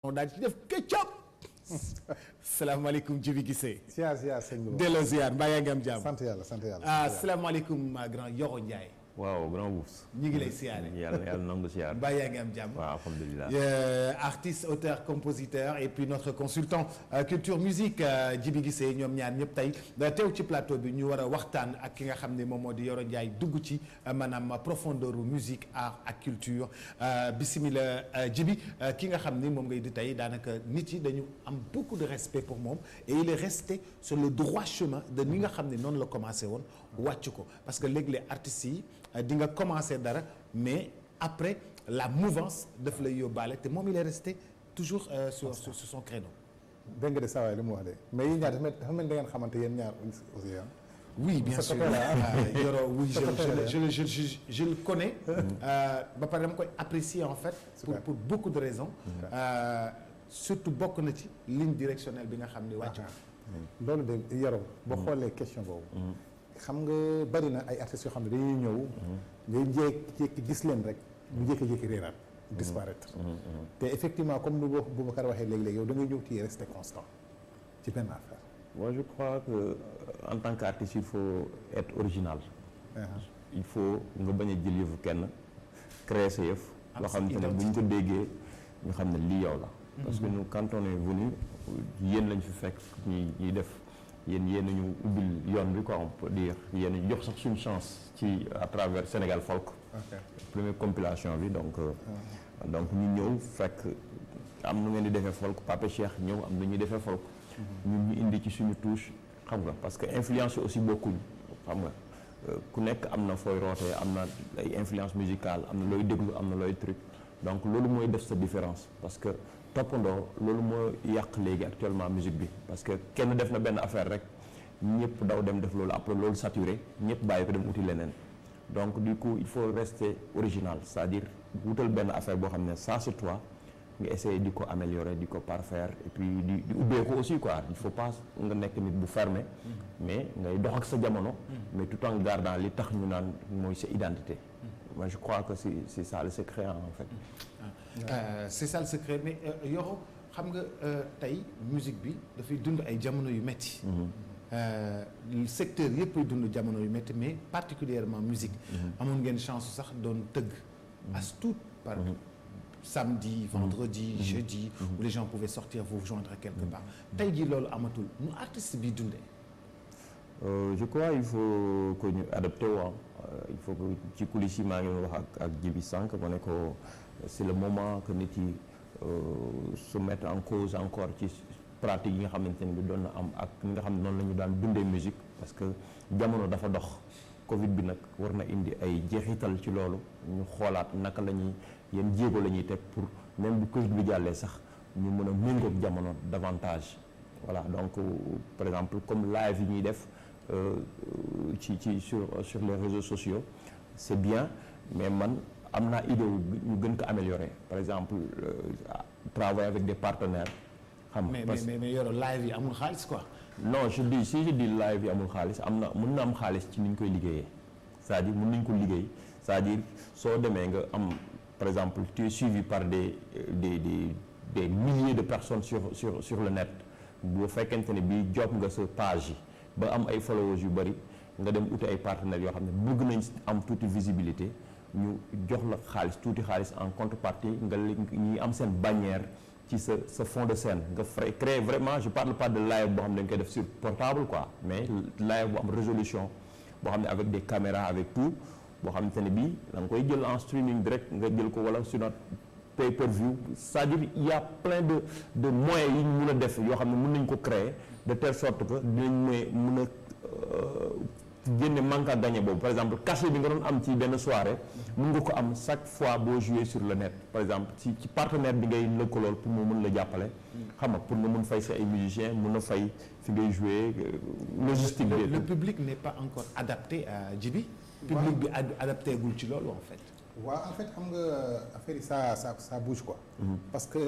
on daal ci def ketchup. salaamaaleykum Djiby Guissé. ziar sëñ bi. delloo ziar mbaa yaa ngi am jàmm. sant yàlla. salaamaaleykum grand Yoro Ndiaye. waaw grand Boubs. ñu ngi lay siyaare. yàlla nangu siyaar. mbaa yaa ngi am jàmm. waaw alhamdulilah. Artiste, auteur, compositeur et puis notre consultant culture musique Djiby Guissé ñoom ñaar ñëpp tey teew ci plateau bi ñu war a waxtaan ak ki nga xam ne moom moo di Yoro Ndiaye dugg ci maanaam profondeur musique art ak culture bismillah Djiby ki nga xam ni moom ngay di tey daanaka nit yi dañu am beaucoup de respect pour moom et il est resté sur le droit chemin de ni nga xam ne noonu la commencé woon wàcc ko parce que léegi les artistes yi di nga commencé dara mais après la mouvance daf lay yóbbaale te moom il est resté toujours sur son créneau. dégg nga de saa waay li mu wax de mais yéen ñaar dafa mel da ngeen xamante yéen ñaar aussi ah. oui bien sûr Yoro oui je le connais. ba pare dama koy apprécier en fait. pour beaucoup de raisons. surtout bokk na ci ligne directionnelle bi nga xam ni wàcc na. loolu de Yoro boo xoolee question boobu. xam nga bari na ay artistes yoo xam ne dañuy ñëw. ngay jékki gis leen rek. ñu jékki-jékki réeraat. disparaître. te effectivement comme nu Boubacar waxee léegi-léegi yow da ngay ñëw ci rester constant ci benn affaire. moi je crois que en tant qu'artiste il faut être original. il faut nga bañ a jël yëfu kenn créer sa yëf. loo xam ne bu ñu ko déggee ñu xam ne lii yow la. parce que nous quand on est venu yéen lañ fi fekk ñuy def. yéen ñu ubbil yoon bi quoi on peut dire yéen jox sax suñu chance ci à travers Sénégal folk. première compilation bi donc ñu ñëw fekk am nu ngeen di defee folk Pape Cheikh ñëw am na ñuy defee folk. ñun ñu indi ci suñu touche xam nga parce que influence aussi bokkuñ xam nga ku nekk am na fooy rootee am na ay influence musicale am na looy déglu am na looy truc donc loolu mooy def sa différence parce que. toppandoo loolu moo yàq léegi actuellement musique bi parce que kenn def na benn affaire rek ñëpp daw dem def loolu après loolu saturé ñëpp bàyyi ko dem uti leneen donc du coup il faut rester original c'est-à-dire wutal benn affaire boo xam ne ça c'est toi nga essayer di ko améliorer di ko parfaire et puis di ubbeeku aussi quoi il faut pas nga nekk nit bu fermé mais ngay dox ak sa jamono mais tout en gardant li tax ñu naan mooy sa identité moi je crois que c'est ça le secret en fait. C'est ça le secret mais Yoro xam nga tey musique bi dafay dund ay jamono yu metti secteur yëpp ay dund jamono yu metti mais particulièrement musique amoon ngeen chance sax doon tëgg as tuut par samedi vendredi jeudi où les gens pouvaient sortir vous joindre quelque part tey jii loolu amatul nu artiste bi dundee. Je crois il faut que ñu adapté waaw il faut que ci coulisses yi maa ngi wax ak Djiby sànq ma ne ko c'est le moment que nit yi se mettre en cause encore ci pratique yi nga xamante ne bi doon na am ak ñi nga xam ne noonu la ñu daan dundee musique parce que jamono dafa dox Covid bi nag war na indi ay jeexital ci loolu ñu xoolaat naka la ñuy yenn jéego la ñuy teg pour même bu Covid bi jàllee sax ñu mën a méngoog jamono davantage voilà donc par exemple comme live yi ñuy def sur les réseaux sociaux c'est bien mais man am naa idée ñu gën ko améliorer par exemple travailler avec des partenaires xam nga mais Yoro live yi amul xaalis quoi. non je dis live yi amul xaalis mën na am xaalis ci ni ñu koy liggéeyee c'est-à-dire mën nañu ko liggéey c'est-à-dire soo demee nga am par exemple tu es suivi par des milliers de personnes sur le net boo fekkente ne bii job nga sa page yi ba am ay followers yu bari nga dem uti ay partenaires yoo xam ne bëgg nañ am tuuti visibilité ñu jox la xaalis tuuti xaalis en contrepartie nga ñuy am seen bannière ci sa fond de scène nga créer vraiment je parle pas de live boo xam ne dañ koy def sur portable quoi mais live bu am résolution boo xam ne avec des caméras avec tout boo xamante ne bii da nga koy jël en streaming direct nga jël ko wala sur notre pay-per-view c'est-à-dire il y a plein de moyens yi ñu mën a def yoo xam ne mën nañ ko créer de telle sorte que dinañ mën a génne manque à gagner boobu par exemple cachet bi nga doon am ci benn soirée mën nga ko am chaque fois boo jouer sur le net par exemple ci partenaire bi ngay lëkkalool pour mu mën la jàppale xam nga pour nga mën fay sa ay musiciens mën a fay fi ngay jouer logistique bi le public n'est pas encore adapté à Djiby public bi adapté gul ci loolu en fait. waaw en fait xam nga affaire yi ça bouge quoi. parce que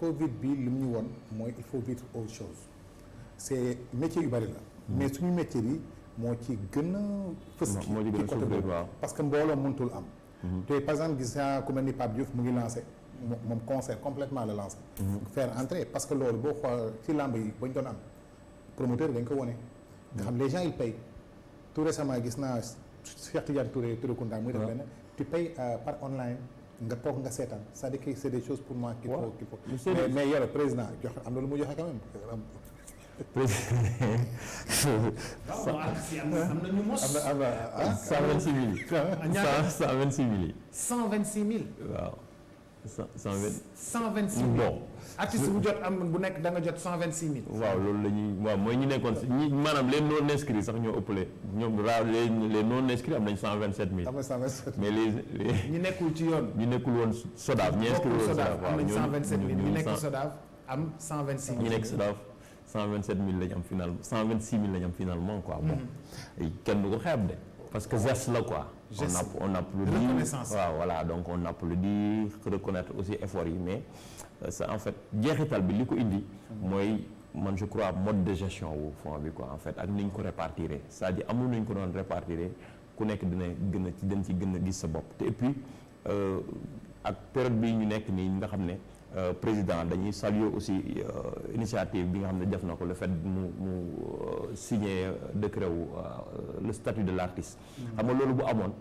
Covid bi li mu ñu woon mooy il faut vivre autre chose c'est métier yu bari la. mais suñu métier bi moo ci gën a fës. moo ci gën a côté boobu parce que mbooloo mëntul am. te par exemple gis naa ku mel ni Pape Diouf mu ngi lancé. moom concert complètement la lancé. faire entrer parce que loolu boo xool ci lamb yi bañ doon am promoteur yi dañ ko wone nga xam les gens ils payent tout récemment gis naa Cheikh Tidiane Touré Kounda muy def benn tu payes par online nga toog nga seetaan c'est-à-dire que c'est des choses pour moi qu'il faut mais yow président jox am na lu mu joxe quand même waaw am na ñu mos. am na 126 000. ñaata 126 000 yi. 126 000. waaw 126 000. bon. artiste bu jot am bu nekk da nga jot 126 000. waaw loolu la ñuy waaw mooy ñu nekkoon ñi maanaam les non inscrits sax ñoo ëppale ñoom les non inscrits am nañ 127 000. am na 127 mais les ñi nekkul ci yoon. ñu nekkul woon SODAV ñi inscrits woon SODAV am nañ 127 000 ñi nekk SODAV am 126 000. ñi nekk SODAV 127 000 lañ am final 126 000 lañ am finalement quoi bon kenn du ko xeeb de parce que geste la quoi. on applaudit reconnaissance. waaw voilà donc on applaudit reconnaître aussi effort yi mais c'est en fait jeexital bi li ko indi mooy man je crois mode de gestion wu fond bi quoi en fait ak ni ñu ko répartir c'est-à-dire amul nu ñu ko doon répartir ku nekk dina gën a ci dem ci gën a gis sa bopp te et puis ak période bii ñu nekk nii nga xam ne président dañuy saluer aussi initiative bi nga xam ne def na ko le fait mu signer décret wu le statut de l'artiste xam nga loolu bu amoon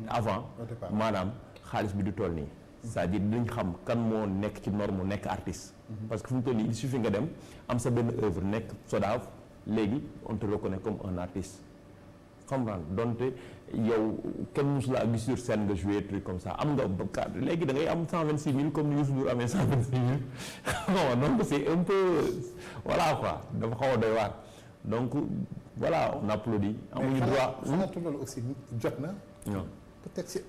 avant maanaam xaalis bi du toll nii c'est-à-dire dinañ xam kan moo nekk ci norme nekk artiste parce que fu mu toll nii il suffit nga dem am sa benn œuvre nekk SODAV léegi on te reconnaît comme un artiste comprendre donte yow kenn musul a gis sur scène nga jouer truc comme ça am nga léegi da ngay am 126 000 comme ni Youssou Ndour amee 126 000 donc c'est un peu voilà quoi dafa xaw a doy waar donc voilà on applaudit amuñu droit xanaa loolu aussi jot na peut-être c'est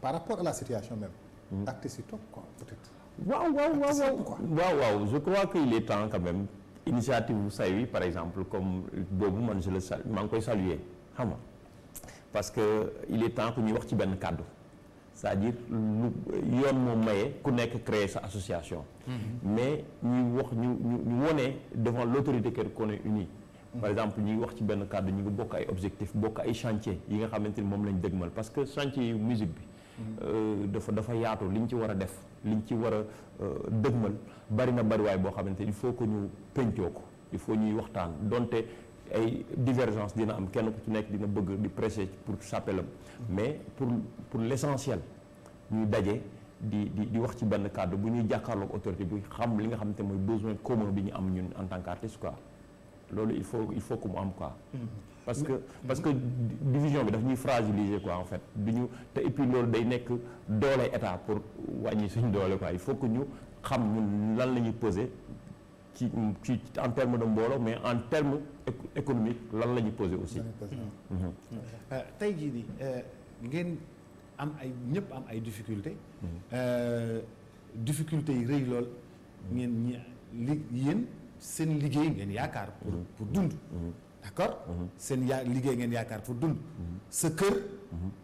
par rapport à la situation même artistes yi toog quoi peut-être waaw je crois qu'il est temps quand même initiative bu Saint-Louis par exemple comme boobu man je le salue maa ngi koy saluer xam nga parce que il est temps que ñuy wax ci benn kàddu c'est-à-dire lu yoon moo maye ku nekk créer sa association mais ñuy wax ñu wone devant l'autorité qu'on est unis par exemple ñuy wax ci benn kàddu ñu ngi bokk ay objectifs bokk ay chantier yi nga xamante ni moom lañ dëgmal parce que chantier yu musique bi dafa yaatu liñ ci war a def liñ ci war a dëgmal bari na bariwaay boo xamante il faut que ñu pencoo ko il faut ñuy waxtaan donte ay divergence dina am kenn ku ci nekk dina bëgg di presser pour s'appeler mais pour l'essentiel ñuy daje di wax ci benn cadre bu ñuy jàkkaarloog autorité bi xam li nga xamante mooy besoin commun bi ñu am ñun en tant qu'artiste quoi loolu il faut que mu am quoi. parce que division bi daf ñuy fragiliser quoi en fait du ñu te et puis loolu day nekk doole état pour wàññi suñu doole quoi il faut que ñu xam ñun lan la ñuy peser ci en terme de mbooloo mais en terme économique lan la ñuy peser aussi. tey jii nii ngeen am ay ñëpp am ay difficultés. difficultés yi rëy lool. ngeen yéen seen liggéey ngeen yaakaar pour dund. d'accord seen liggéey ngeen yaakaar pour dund. sa kër.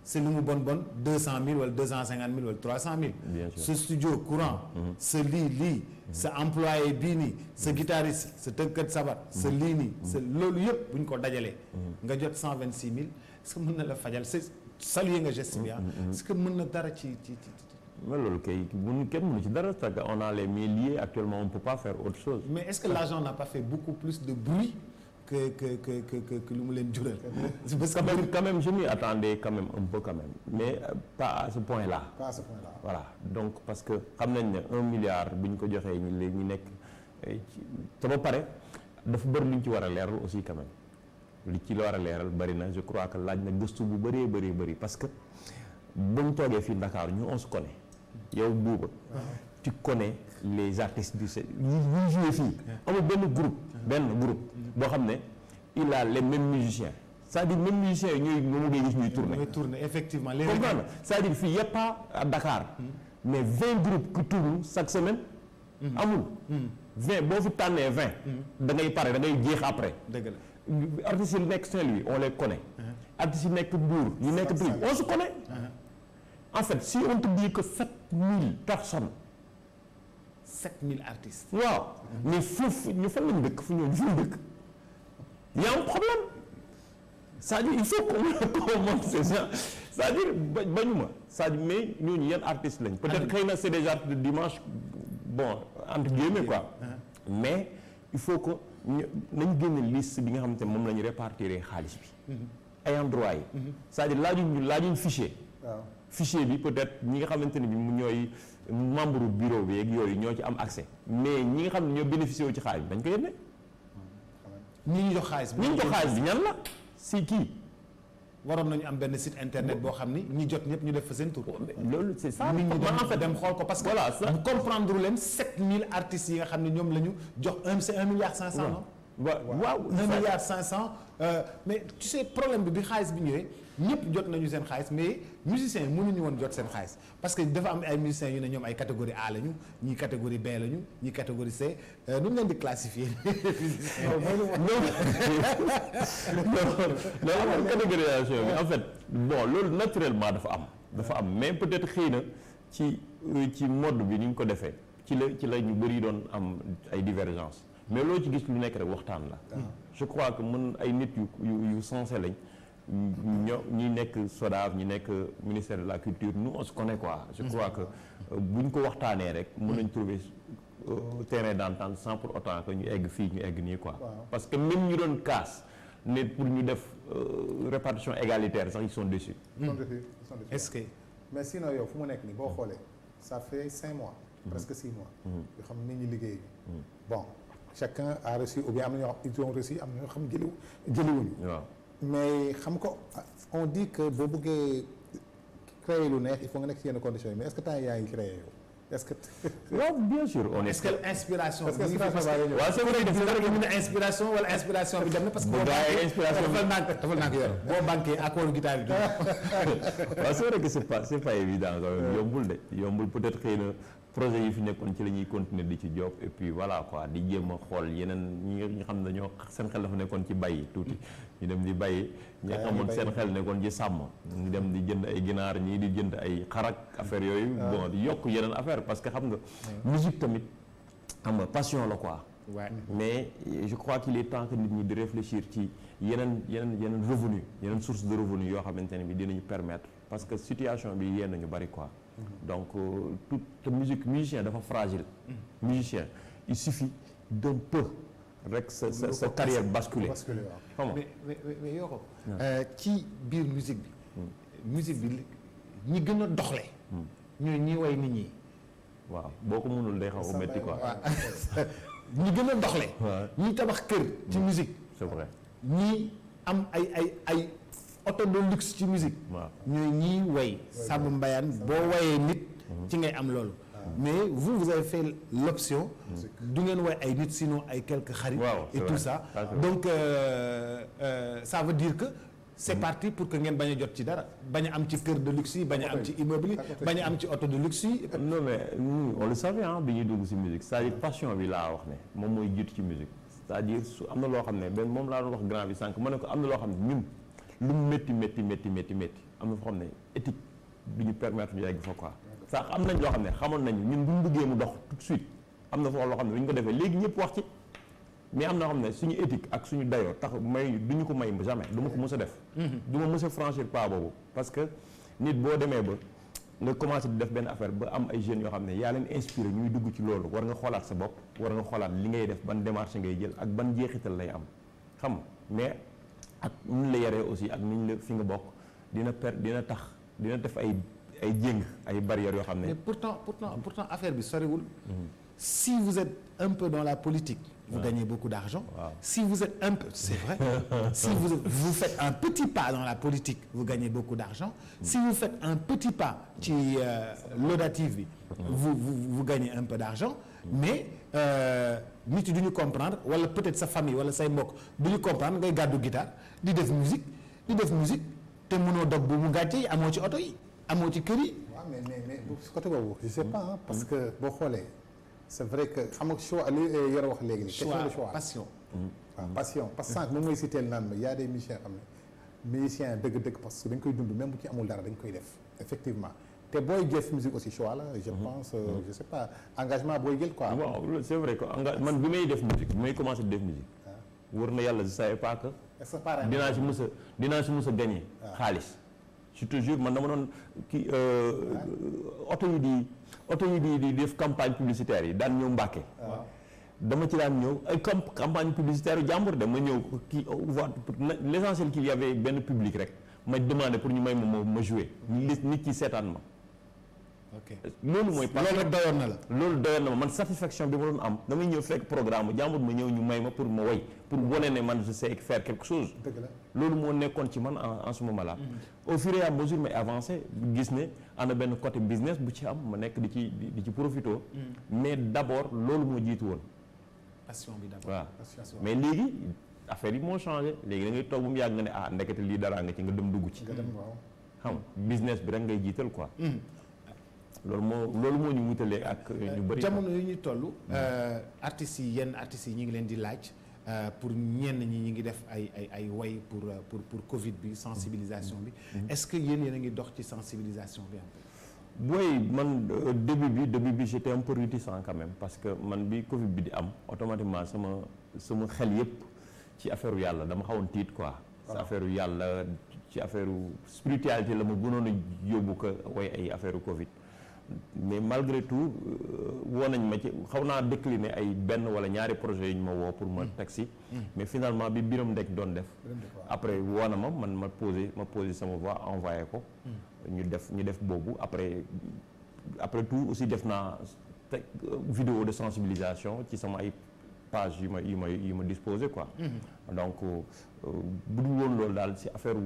c'est lu mu bon 200 000 wala 250 000 wala 300 000. bien sûr sa studio courant. sa lii sa employé bii nii sa guitariste sa tëggkat sabar sa lii nii sa loolu yëpp bu ñu ko dajalee. nga jot 126 000 est-ce que mën na la fajal c'est saluer nga geste bi est-ce que mën na dara ci. mais loolu kay kenn mënu ci dara parce qu'on a les mains liées actuellement on peut pas faire autre chose. mais est-ce que l'argent n'a pas fait beaucoup plus de bruit que lu mu leen jural. parce que quand même je m'y attendais quand même un peu quand même mais pas à ce point-là. pas à ce point-là. voilà donc parce que xam nañ ne 1 milliard bu ñu ko joxee ñu léegi ñu nekk te ba pare dafa bëri lu ñu ci war a leeral aussi quand même li ci war a leeral bëri na je crois que laaj na gëstu bu bëri parce que bu ñu toogee fii Dakar ñu on se connaît yow Bouba tu connais les artistes du ñu joué fii amul benn groupe boo xam ne il a les mêmes musiciens c'est-à-dire même musiciens yi ñooy moom ngay gis ñuy tourner effectivement comprendre c'est-à-dire fii y a pas à Dakar mais 20 groupes qui tournent chaque semaine amul 20 boo fi tànnee 20 da ngay pare da ngay jeex après dëgg la artistes yi nekk Saint-Louis on les connaît artistes yi nekk Mbour yi nekk Tri on se connaît en fait si on te dit que 7000 personnes 7000 artistes. waaw mais foofu ñu fan lañ dëkk fu ñëw fu ñu dëkk y a un problème c'est-à-dire il faut qu'on monte ces gens c'est-à-dire bañuma c'est-à-dire mais ñooñu yan artistes lañ peut-être xëy na c'est des artistes de dimanche bon entre guillemets quoi mais il faut que nañ génne liste bi nga xamante ne moom la ñu répartir xaalis bi ay endroit yi c'est-à-dire laajuñ fichier fichier bi peut-être ñi nga xamante ne bi mu ñooy membre bureau bi yeeg yooyu ñoo ci am accès mais ñi nga xam ne ñoo bénéficié wu ci xaalis bi dañ ko yónnee ñi ñu jox xaalis bi ñi ñu jox xaalis bi ñan la si kii waroon nañu am benn site internet boo xam ni ñi jot ñëpp ñu def fa seen tur. loolu c'est ça nit ñi en fait dem xool ko parce que voilà ça bu comprendre leen 7000 artistes yi nga xam ne ñoom la ñu jox c'est 1 milliard 500 non waaw 1 milliard 500 mais tu sais problème bi xaalis bi ñëwee ñëpp jot nañu seen xaalis mais musiciens yi mënuñu woon jot seen xaalis parce que dafa am ay musiciens yu ne ñoom ay catégorie A lañu ñii catégorie B lañu ñii catégorie C nu ñu leen di classifier. loolu catégorisation bi en fait bon loolu naturellement dafa am mais peut-être xëy na ci mode bi ni ñu ko defee ci la ñu bëri doon am ay divergence mais loo ci gis lu nekk rek waxtaan la. je crois que mën ay nit yu sensé lañ. ñi nekk SODAV ñi nekk ministère de la culture nous on se connaît quoi. je crois que buñ ko waxtaanee rek mën nañ trouver terrain d'entente sans pour autant que ñu egg fii ñu egg nii quoi. parce que même ñu doon casse ne pour ñu def répartition égalitaire sax ils sont déçus. est-ce que. mais sinon yow fu mu nekk nii boo xoolee ça fait 5 mois. presque 6 mois. yoo xam nit ñi liggéey bon chacun a reçu ou bien am na ñoo xam ils ont reçu am na ñoo xam jëliwuñu. waaw. mais xam ko on dit que boo bëggee créer lu neex il faut nga nekk ci yenn conditions yi mais est-ce que temps yaa ngi créer yow est-ce que. waaw bien sûr on est-ce que inspiration. est-ce que inspiration baa ngi ñëw. waaw c'est vrai que mu ne inspiration wala inspiration bi dem na parce que. boo banqué dafa nànk yor boo banqué accord guitare bi. waaw c'est vrai que c'est pas évident yombul de yombul peut-être xëy na projet yi fi nekkoon ci la ñuy continuer di ci job et puis voilà quoi di jéem a xool yeneen ñi nga xam ne dañoo seen xel dafa nekkoon ci bay tuuti ñu dem di bay ñi xamoon seen xel nekkoon ci sàmm ñu dem di jënd ay ginaar ñii di jënd ay xarak affaire yooyu bon di yokk yeneen affaire parce que xam nga musique tamit xam nga passion la quoi mais je crois qu'il est temps que nit ñi di réfléchir ci yeneen revenu yeneen source de revenu yoo xamante ne bi dinañu permettre parce que situation bi yéen nañu bari quoi donc toute musicien dafa fragile musicien il suffit d'un peu rek sa carrière basculer xam nga mais yoo ko ci biir musique bi ñi gën a doxle ñooy ñi way nit ñi waaw boo ko mënul day xaw a métti quoi ñi gën a doxle ñi tabax kër ci musique c'est vrai ñi am ay auto de luxe ci musique ñooy ñii way Samba Mbayaan boo wayee nit ci ngay am loolu mais vous avez fait l'option du ngeen way ay nit sinon ay quelques xarit et tout ça donc ça veut dire que c'est parti pour que ngeen bañ a jot ci dara bañ a am ci kër de luxe yi bañ a am ci immeuble yi bañ a am ci auto de luxe yi non mais on le savait bi ñuy dugg ci musique c'est-à-dire passion bi laa wax ne moom mooy jiitu ci musique c'est-à-dire su am na loo xam ne benn moom laa doon wax grand bi sànq ma ne ko am na loo xam ne ñun lu mu métti am na foo xam ne éthique du ñu permettre ñu yegg fa quoi sax am nañ loo xam ne xamoon nañu ñun bu ñu bëggee mu dox tout de suite am na foofu loo xam ne bu ñu ko defee léegi ñëpp wax ci mais am na xam ne suñu éthique ak suñu dayoo tax du ñu ko may jamais du ma ko mës a def du ma mës a franchir pas boobu parce que nit boo demee ba nga commencé di def benn affaire ba am ay jeunes yoo xam ne yaa leen inspiré ñuy dugg ci loolu war nga xoolaat sa bopp war nga xoolaat li ngay def ban démarche ngay jël ak ban jeexital lay am xam nga mais ak ni ñu la yaree aussi ak ni ñu la fi nga bokk dina tax dina def ay jéng ay barrières yoo xam ne. mais pourtant affaire bi soriwul. si vous êtes un peu dans la politique. vous gagnez beaucoup d'argent. si vous êtes un peu c'est vrai. si vous faites un petit pas dans la politique vous gagnez beaucoup d'argent. si vous faites un petit pas ci laudative bi. vous gagnez un peu d'argent. mais nit yi du ñu comprendre wala peut-être sa famille wala say mbokk du ñu comprendre ngay gàddu guitare di def musique te mënoo dog bu mu gàcce yi amoo ci oto yi amoo ci kër yi. waaw mais côté boobu je sais pas parce que boo xoolee c'est vrai que xam nga choix li Yoro wax léegi. question de choix passion. waaw passion parce que sànq moom mooy citer naan ma y a des musiciens xam ne musiciens dëgg-dëgg parce que dañ koy dund même bu ci amul dara dañ koy def effectivement. te booy def musique aussi choix la je pense je sais pas engagement booy jël quoi. waaw c'est vrai que man bi may def musique bi may commencer def musique. wër na yàlla je savais pas que. est-ce que dinaa ci mës a gagner xaalis je te jure man dama doon kii oto yi di def campagne publicitaire yi daan ñëw Mbàkke dama ci daan ñëw ay campagne publicitaire yu jàmbur de ma ñëw kii voir l'essentiel qu'il y avait benn public rek ma demandé pour ñu may ma jouer nit ci seetaan ma ok loolu mooy loolu rek doyoon na la. loolu doyoon na ma man satisfaction bi ma doon am damay ñëw fekk programme jàmbur ma ñëw ñu may ma pour ma woy pour wane ne man je sais faire quelque chose. dëgg la loolu moo nekkoon ci man en ce moment là. au fur et à mesure may avancé gis ne am na benn côté business bu ci am ma nekk di ci profito. mais d'abord loolu moo jiitu woon. passion bi d'abord. waaw mais léegi affaire yi moo changé léegi da ngay toog bu mu yàgg nga ne ah ndekete lii dara nga ci nga dem dugg ci. nga dem waaw. xam nga business bi rek ngay jiital quoi. loolu moo ñu wutalee ak ñu bëri. jamono yu ñu toll. artistes yi yenn artistes yi ñu ngi leen di laaj pour ñenn ñi ñu ngi def ay way pour Covid bi sensibilisation bi. est-ce que yéen a ngi dox ci sensibilisation bi un peu. booy man début bi j'étais un peu réticent quand même parce que man bi Covid bi di am automatiquement sama xel yépp ci affaire yàlla dama xawoon tiit quoi. ci affaire yàlla ci affaire spiritualité la ma gënoon a yóbbu ko way ay affaire Covid. mais malgré tout woo nañ ma ci xaw naa décliner ay benn wala ñaari projets yu ñu ma woo pour ma teg si mais finalement bi Biram Ndek doon def après woo na ma posé sama voix envoyé ko ñu def boobu après tout aussi def naa vidéo de sensibilisation ci sama ay page yu ma disposé quoi donc bu dul woon loolu daal ci affaire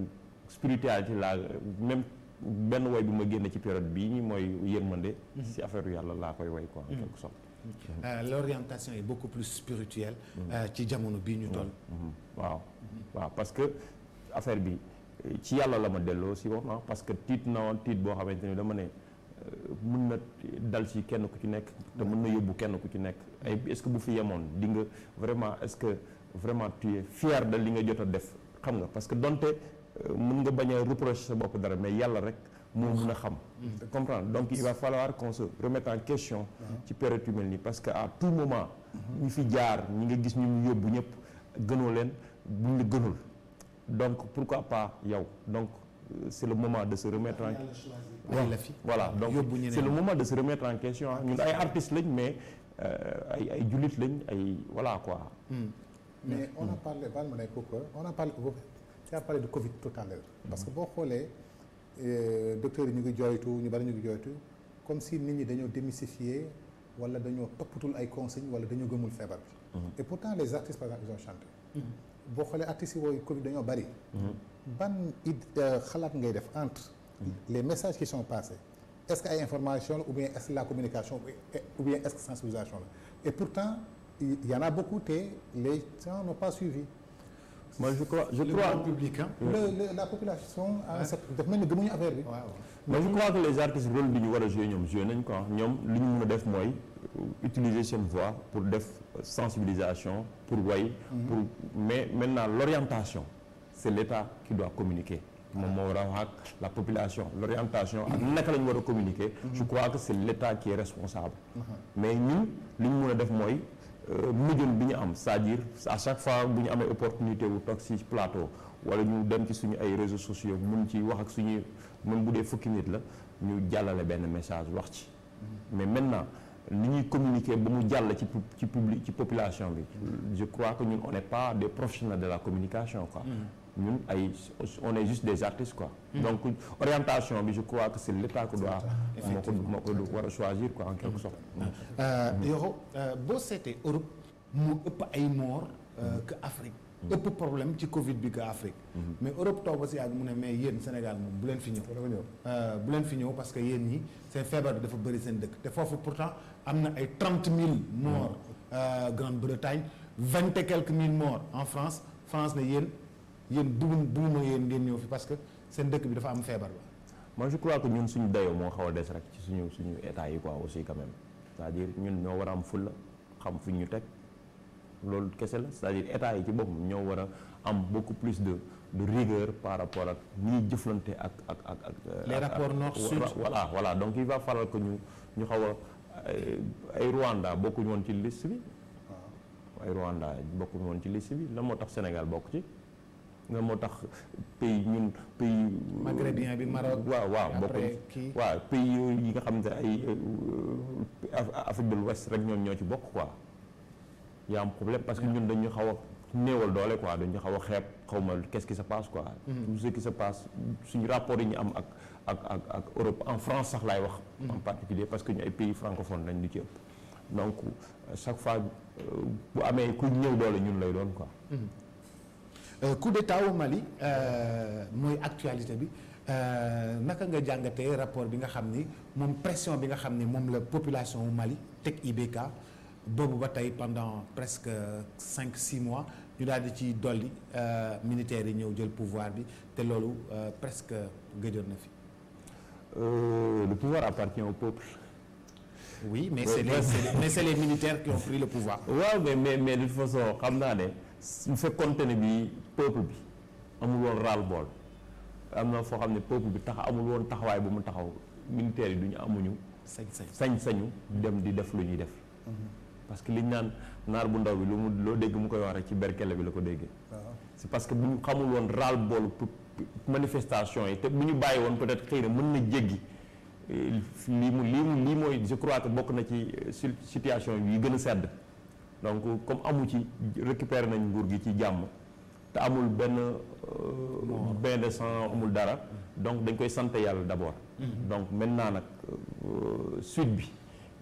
spiritualité la même benn woy bi ma génne ci période bii ñi mooy yërmande ci affaire yàlla laa koy woy quoi en quelque sorte. L'orientation est beaucoup plus spirituelle ci jamono bii ñu toll. waaw parce que affaire bi ci yàlla la ma delloo si wax parce que tiit boo xamante ni dama ne mën na dal ci kenn ku ci nekk te mën na yóbbu kenn ku ci nekk ay est-ce que bu fi yemoon di nga vraiment est-ce que vraiment tu es fier de li nga jot a def xam nga parce que donte mën nga bañ a reprocher sa bopp dara mais yàlla rek moo mën a xam. comprendre donc il va falloir qu'on se remette en question. ci période yu mel nii parce que à tout moment. ñi fi jaar ñi nga gis ñu yóbbu ñëpp gënoo leen buñ la gënul donc pourquoi pas yow donc c'est le moment de se remettre en. voilà donc c'est le moment de se remettre en question ñun ay artistes lañ mais ay jullit lañ ay voilà quoi. mais on a parlé tu as parlé de Covid tout à l'heure parce que boo xoolee docteurs yi ñu ngi jooytu ñu bari ñu ngi jooytu comme si nit ñi dañoo démystifier wala dañoo toppatul ay consignes wala dañoo gëmul feebar bi. et pourtant les artistes par exemple ils ont chanté. boo xoolee artistes yi wooyu Covid dañoo bari. ban xalaat ngay def entre les messages qui sont passés est-ce que ay information la ou bien est-ce que la communication ou bien est-ce que sensibilisation la et pourtant il y en a beaucoup te les gens n'ont pas suivi. moi je crois le public la population dafa mel ni gëmuñu affaire bi. mais je crois que les artistes rôle bi ñu war a jouer ñoom jouer nañ quoi ñoom li ñu mën a def mooy utiliser seen voix pour def sensibilisation pour way pour mais maintenant l'orientation c'est l'État qui doit communiquer moom moo war a wax ak la population l'orientation ak naka la ñu war a communiquer je crois que c'est l'État qui est responsable mais ñun li ñu mën a def mooy médium bi ñu am c'est-à-dire à chaque fois bu ñu amee opportunité wu toog ci plateau wala ñu dem ci suñu ay réseaux sociaux mun ci wax ak suñu même bu dee fukki nit la ñu jàllale benn message wax ci mais maintenant ni ñuy communiquer ba mu jàll ci population bi je crois que ñun on n'est pas des professionnels de la communication quoi ñun on est juste des artistes quoi donc orientation bi je crois que c'est l'État qui doit moo ko war a choisir quoi en quelque sorte yow boo seetee Europe mu ëpp ay mort que Afrique ëpp problème ci Covid bi que Afrique mais Europe toog ba si yàgg mu ne mais yéen Sénégal moom bu leen fi ñëw parce que yéen ñi seen feebar bi dafa bëri seen dëkk te foofu pourtant am na ay 30 000 morts Grande-Bretagne 20 et quelques mille morts en France ne yéen bugguma yéen ngeen ñëw fi parce que seen dëkk bi dafa am feebar ba. moi je crois que ñun suñu dayoo moo xaw a des rek ci suñu état yi quoi aussi quand même c'est-à-dire ñun ñoo war a am fulla xam fi ñu teg loolu kese la c'est-à-dire état yi ci boppam ñoo war a am beaucoup plus de rigueur par rapport ak ñuy jëflante ak les rapports nord-sud voilà donc il va falloir que ñu xaw a ay Rwanda bokkuñu woon ci liste bi ay Rwanda bokkuñu woon ci liste bi lan moo tax Sénégal bokk ci nga moo tax pays ñun pays. maghrébien bi Maroc. waaw après kii waaw pays yooyu yi nga xam ne ay Afrique de l'Ouest rek ñoo ci bokk quoi. y a un problème parce que ñun dañu xaw a néewal doole quoi dañu xaw a xeeb xaw ma qu'est-ce qui se passe quoi. tout ce qui se passe suñu rapport yi ñu am ak Europe en France sax laay wax. en particulier parce que ñu ay pays francophones lañ lu ci ëpp. donc chaque fois bu amee ku ñëw doole ñun lay doon quoi. coup d'état au Mali mooy actualité bi naka nga jàngatee rapport bi nga xam ni moom pression bi nga xam ni moom la population au Mali teg IBK boobu ba tey pendant presque 5-6 mois ñu daal di ci dolli militaires yi ñëw jël pouvoir bi te loolu presque gëjoon na fi. Le pouvoir appartient au peuple. Oui, mais c'est les militaires qui ont pris le pouvoir. waaw mais de toute façon xam naa ne su fekkoonte ne bi peuple bi amul woon ras-le-bol am na foo xam ne peuple bi amul woon taxawaay bu mu taxaw militaires yi amuñu sañ-sañu dem di def lu ñuy def. parce que liñ naan naar bu ndaw bi loo dégg mu koy wax rek ci berkele bi la ko déggee. c'est parce que bu ñu xamul woon ras-le-bol manifestation yi te bu ñu bàyyi woon peut-être xëy na mën na jéggi. lii mooy je crois que bokk na ci situation yi gën a sedd donc comme amu ci récupérer nañ nguur gi ci jàmm te amul benn bain de sang amul dara donc dañ koy sant yàlla d'abord. donc maintenant nag suite bi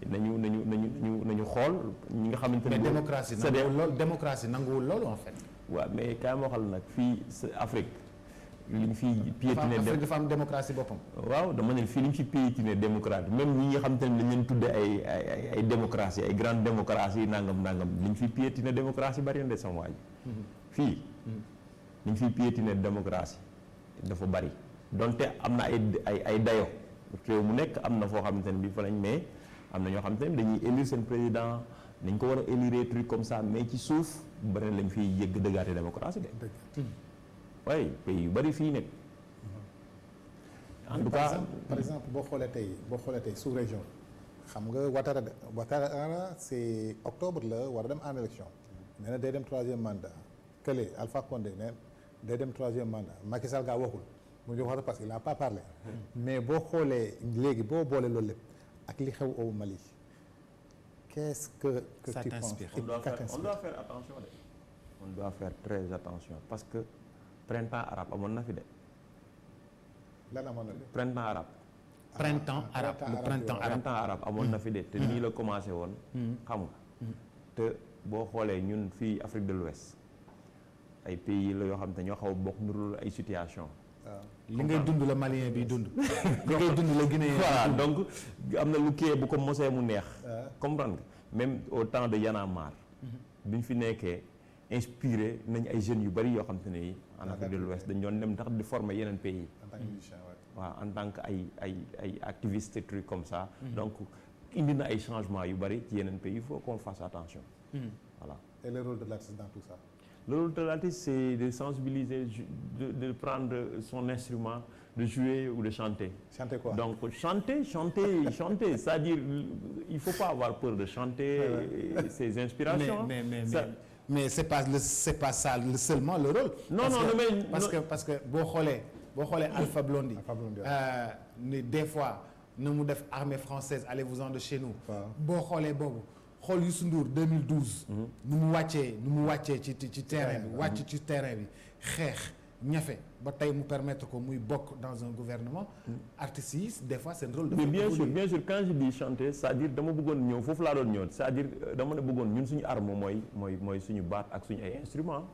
nañu xool ñi nga xamante ne. mais démocratie nanguwul loolu en fait. waaw mais kaay ma waxal nag fii Afrique. li ñu fi piétiner dafa am démocratie boppam. waaw dama ne fii li ñu fi piétiner démocratie même ñi nga xam te ne dañ leen tuddee ay démocratie ay grande démocratie nangam li ñu fi piétiner démocratie bari na de sama waaj. fii li ñu fi piétiner démocratie dafa bari donte am na ay dayo réew mu nekk am na foo xamante ne bii fa lañ mais am na ñoo xamante ne dañuy élire seen président dañ ko war a élire truc comme ça mais ci suuf bari lañ fiy yëgg dëggaate démocratie de. oui pays yu bari fii nekk en tout cas par exemple boo xoolee tey sous région xam nga Ouattara c'est octobre la war a dem en élection nee na day dem 3e mandat kële Alpha Condé nee day dem 3e mandat Macky Sall gaa waxul mu ngi wax parce qu'il n'a pas parlé mais boo xoolee léegi boo boole loolu lépp ak li xew au Mali qu'est-ce que ça tu penses on doit faire attention de on doit faire très attention parce que printemps arabe amoon na fi de. lan amoon na fi printemps arabe. printemps arabe amoon na fi de te nii la commencé woon. xam nga. te boo xoolee ñun fii Afrique de l'Ouest ay pays la yoo xam te ñoo xaw a bokk nurul ay situation. li ngay dund la malien bi dund. li ngay dund la guinéen voilà donc am na lu kii bu ko mosee mu neex. comprendre nga même au temps de Y'en a marre. bi ñu fi nekkee. inspiré nañ ay jeunes yu bari yoo xam te ne yi en Afrique de l'Ouest dañ doon dem tax di former yeneen pays waaw en tant que ay activistes trucs comme ça donc indi na ay changements yu bari ci yeneen pays il faut qu'on fasse attention voilà. Et le rôle de l'artiste dans tout ça? Le rôle de l'artiste c'est de sensibiliser de prendre son instrument de jouer ou de chanter. Chanter quoi? Donc chanter, c'est-à-dire il faut pas avoir peur de chanter ses inspirations. Mais c'est pas ça seulement le rôle. Parce que boo xoolee Alpha Blondy. ni des fois na mu def armée française allez-vous-en de chez nous. boo xoolee boobu xool Youssou Ndour 2012. nu mu wàccee ci terrain bi wàcc ci terrain bi xeex ñafe ba tey mu permettre ko muy bokk dans un gouvernement. artistes yi des fois seen rôle. mais bien sûr quand je dis chanter c'est-à-dire dama bëggoon ñëw foofu laa doon ñëw c'est-à-dire dama ne bëggoon ñun suñu arme mooy suñu baat ak suñu ay instruments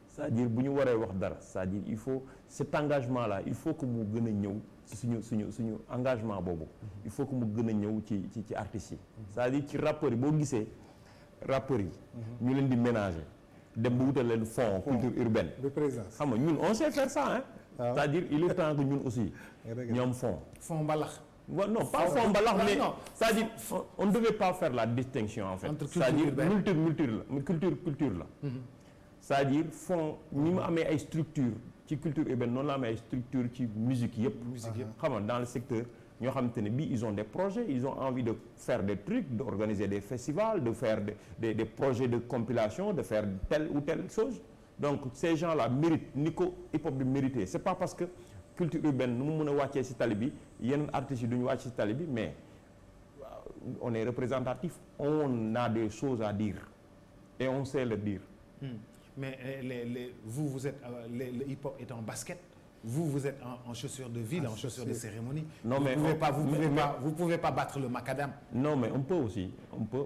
c'est-à-dire bu ñu waree wax dara c'est-à-dire il faut cet engagement là il faut que mu gën a ñëw ci suñu engagement boobu. il faut que mu gën a ñëw ci artistes yi. c'est-à-dire ci rappeurs yi boo gisee rappeurs yi. ñu leen di ménager. dem ba wutal leen fonds culture urbaine. xam nga ñun on sait faire ça hein. c'est-à-dire il est temps que ñun aussi. ñoom fonds mbalax. non pas fonds mbalax mais c'est-à-dire on ne devait pas faire la distinction en fait. c'est-à-dire culture la. c'est-à-dire fonds ñi mu amee ay structure ci culture urbaine noonu la amee ay structure ci musique yëpp. xam nga dans le secteur. ñoo xamante ne bii ils ont des projets ils ont envie de faire des trucs d'organiser des festivals de faire des projets de compilation de faire telle ou telle chose donc ces gens-là méritent ni ko hip-hop bi mérité c'est pas parce que culture urbaine nu mu mën a wàccee ci tali bi yeneen artistes yi duñu wàcc ci tali bi mais on est représentatif on a des choses à dire et on sait le dire. Mais vous êtes le hip-hop est en basket. Vous êtes en chaussures de ville, en chaussures de cérémonie. Non, mais vous pouvez pas battre le macadam. Non, mais on peut aussi,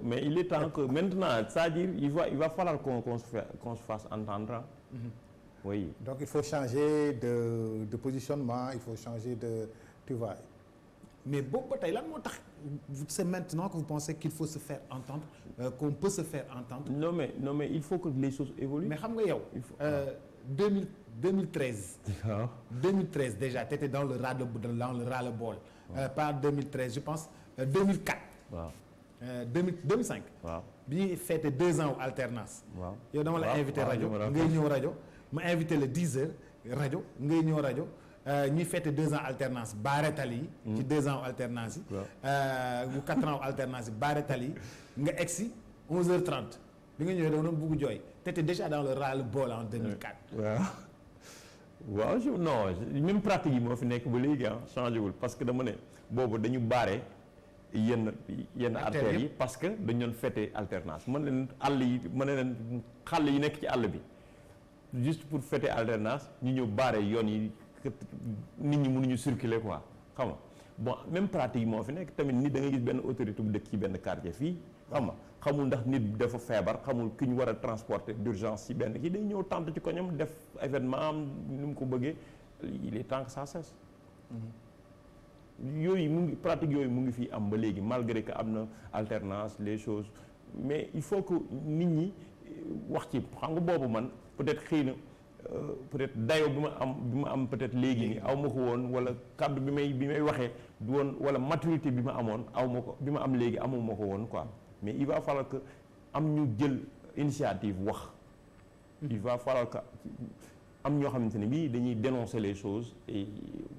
mais il est temps que maintenant, c'est-à-dire il va falloir qu'on se fasse entendre. Oui. Donc il faut changer de positionnement, il faut changer de, tu vois. Mais boobu ba tey lan moo tax c'est maintenant que vous pensez qu'il faut se faire entendre, qu'on peut se faire entendre. Non mais il faut que les choses évoluent. Mais xam nga yow 2013. waaw 2013 déjà t'étais dans le ras-le-bol. Pas 2013 je pense 2004. waaw 2005. waaw bi ñuy fêté 2 ans alternance. waaw yow dama la invité rajo ngay ñëw rajo ma invité le 10 heures rajo ngay ñëw rajo. ñuy fête 2 ans alternance baare tali yi. ci 2 ans alternance yi. bu 4 ans alternance yi baare tali yi nga egsi 11h30 bi nga ñëwee da nga doon bugg jooy te t'es déjà dans le ras-le-bol en 2004. waaw non même pratique yi moo fi nekk ba léegi changé wul parce que dama ne boobu dañu baare yenn artères yi parce que dañu doon fêter alternance mën leen xàll yi nekk ci àll bi juste pour fêter alternance ñu ñëw baare yoon yi. nit ñi mënuñu circuler quoi xam nga bon même pratique yi moo fi nekk tamit nit da nga gis benn autorité bu dëkk ci benn quartier fii xam nga xamul ndax nit dafa feebar xamul ki ñu war a transporter d'urgence ci benn kii day ñëw tànt ci koñam def événement am ni mu ko bëggee il est temps que ça cesse. yooyu mu ngi pratique yooyu mu ngi fii am ba léegi malgré que am na alternance les choses mais il faut que nit ñi wax ci xam nga boobu man peut-être xëy na. peut-être dayo bi ma am peut-être léegi nii aw ma ko woon wala kàddu bi may waxee du woon wala maturité bi ma amoon aw ma ko bi ma am léegi amuma ko woon quoi mais il va falloir que am ñu jël initiative wax. il va falloir que am ñoo xamante ne bii dañuy dénoncer les choses et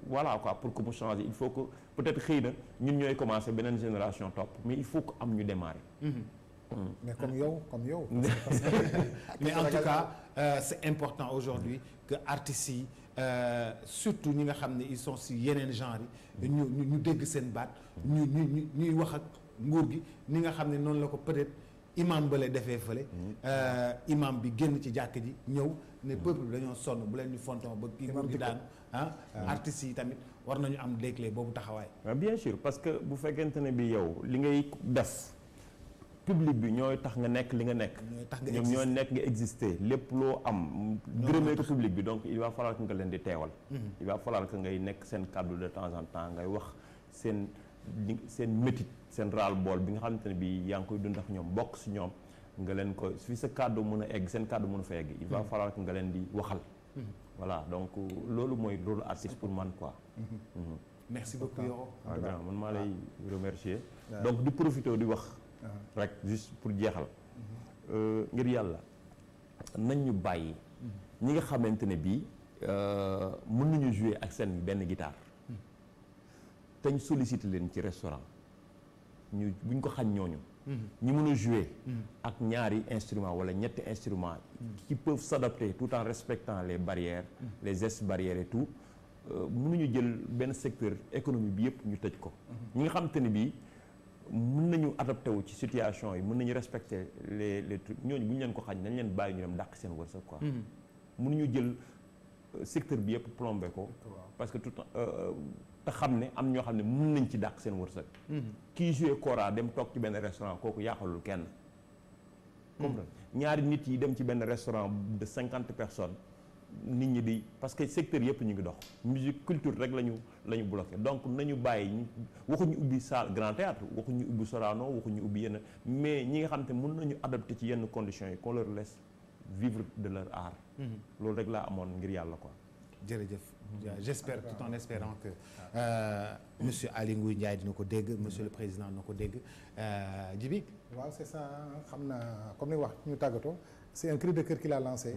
voilà quoi pour que mu changer il faut que peut-être xëy na ñun ñooy commencer beneen génération topp mais il faut que am ñu démarrer. Mais comme yow. Mais en tout cas c'est important aujourd'hui que artistes yi surtout ñi nga xam ne ils sont si yeneen genre yi ñu dégg seen baat ñuy wax ak nguur gi ni nga xam ne noonu la ko peut-être imam ba la defee fële imam bi génn ci jàkk ji ñëw ne peuple bi dañoo sonn bu leen ñu fonton ba kii nguur gi daan artistes yi tamit war nañu am léeg-léeg boobu taxawaay. Bien sûr parce que bu fekkente ne bi yow li ngay def public bi ñooy tax nga nekk li nga nekk. ñoom ñooy nekk nga exister lépp loo am. gërëmee ko public bi donc il va falloir que nga leen di teewal. il va falloir que ngay nekk seen kàddu de temps en temps ngay wax seen métit seen ras-le-bol bi nga xamante ne bii yaa ngi koy dund ak ñoom bokk si ñoom nga leen ko fi sa kàddu mën a egg seen kàddu mën a fa egg. il va falloir que nga leen di waxal. voilà donc loolu mooy rôle artiste pour man quoi. merci beaucoup Yoro. waaw man maa lay remercier. donc di profiter di wax. rek juste pour jeexal ngir yàlla nañ ñu bàyyi ñi nga xamante ne bii mën nañu jouer ak seen benn guitare te ñu solliciter leen ci restaurant buñ ko xañ ñooñu ñu mën a jouer ak ñaari instruments wala ñetti instruments qui peuvent s'adapter tout en respectant les barrières les gestes barrières et tout mënuñu jël benn secteur économie bi yëpp ñu tëj ko ñi nga xamante ne bii mën nañu adapté wu ci situation yi mën nañu respecter les trucs ñooñu bu ñu leen ko xañ nañ leen bàyyi ñu dem dàq seen wërsëg quoi. mënuñu jël secteur bi yëpp plombé ko. parce que tout te xam ne am ñoo xam ne mën nañ ci dàq seen wërsëg. kii joué kora dem toog ci benn restaurant kooku yaaxalul kenn. comprendre ñaari nit yi dem ci benn restaurant de 50 personnes. nit ñi di parce que secteur yëpp ñu ngi dox musique culture rek lañu bloqué donc nañu bàyyi waxuñu ubbi salle grand théâtre waxuñu ubbi Sorano waxuñu ubbi yenn mais ñi nga xam te mën nañu adapté ci yenn conditions yi qu'on leur laisse vivre de leur art. loolu rek laa amoon ngir yàlla quoi. jërëjëf j'espère tout en espérant que monsieur Aly Ngouille Ndiaye dina ko dégg monsieur le président dina ko dégg Djibi. waaw c'est ça xam naa comme ni wax ñu tàggatoo c'est un cri de cœur qu'il a lancé.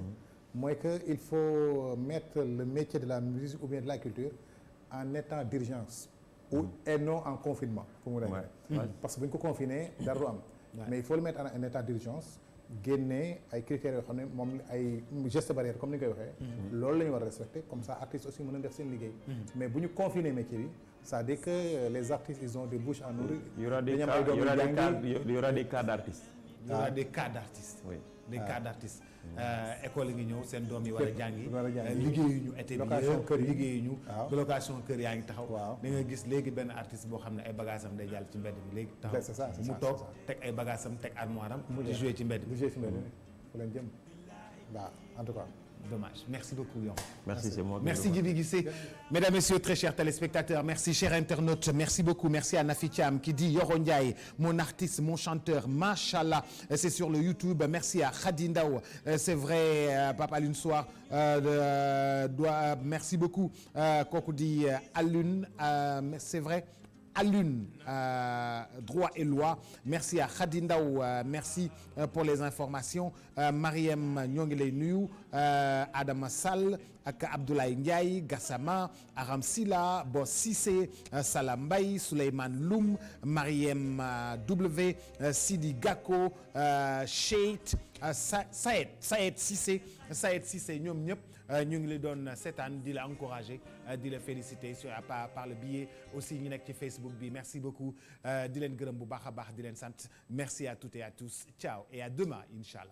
mooy que il faut mettre le métier de la musique ou bien de la culture en état d'urgence et non en confinement fu mu nekk parce que bu ñu ko confiné dara du am mais il faut le mettre en état d'urgence génnee ay critères yoo xam ne moom ay geste barrière comme ni nga koy waxee. loolu la ñu war a respecter comme ça artistes aussi mën a def seen liggéey. mais bu ñu confiner métier bi c'est-à-dire que les artistes ils ont des bouches à nourrir. Il y aura des dañu am cas, ay doomu jàngi. il y aura des cas d'artistes. Il y aura des cas d'artistes. Oui. des cas d'artistes. école yi ngi ñëw seen doom yi war a jàngi. war a jàngi. liggéeyuñu été bi location kër yi. liggéeyuñu. waaw location kër yaa ngi taxaw. waaw da nga gis léegi benn artiste boo xam ne ay bagages am day jàll ci mbedd bi léegi. c'est ça, taxaw c'est mu ça, toog c'est ça. teg ay bagages am teg armoire am. Mu di jeex. jouer ci mbedd bu bi. jee si mbedd mi fu leen jëm waaw en tout cas. Dommage. Merci beaucoup, Yoro. Merci, c'est moi. Merci Djiby Guissé. Mesdames, Messieurs, très chers téléspectateurs, merci chers internautes, merci beaucoup, merci à Nafi Thiam qui dit Yoro Ndiaye, mon artiste, mon chanteur, machallah, c'est sur le YouTube. Merci à Khady Ndaw, c'est vrai, Papa Lune Soir, merci beaucoup, kooku di Alune, c'est vrai. Alune, droit et loi. Merci à Khady Ndaw, merci pour les informations. Mariem ñoo ngi lay nuyu, Adama Sall ak Abdoulaye Ndiaye, Gassama, Aram Sila, Boss Cissé, Salam Mbaye, Souleymane Loum, Mariem W, Sidi Gako, Cheit, Saed Cissé ñoom ñëpp ñu ngi lay doon seetaan di la encourager di la féliciter sur par le biais aussi ñu nekk ci Facebook bi merci beaucoup di leen gërëm bu baax a baax di leen sant merci à toutes et à tous ciao et à demain inchallah.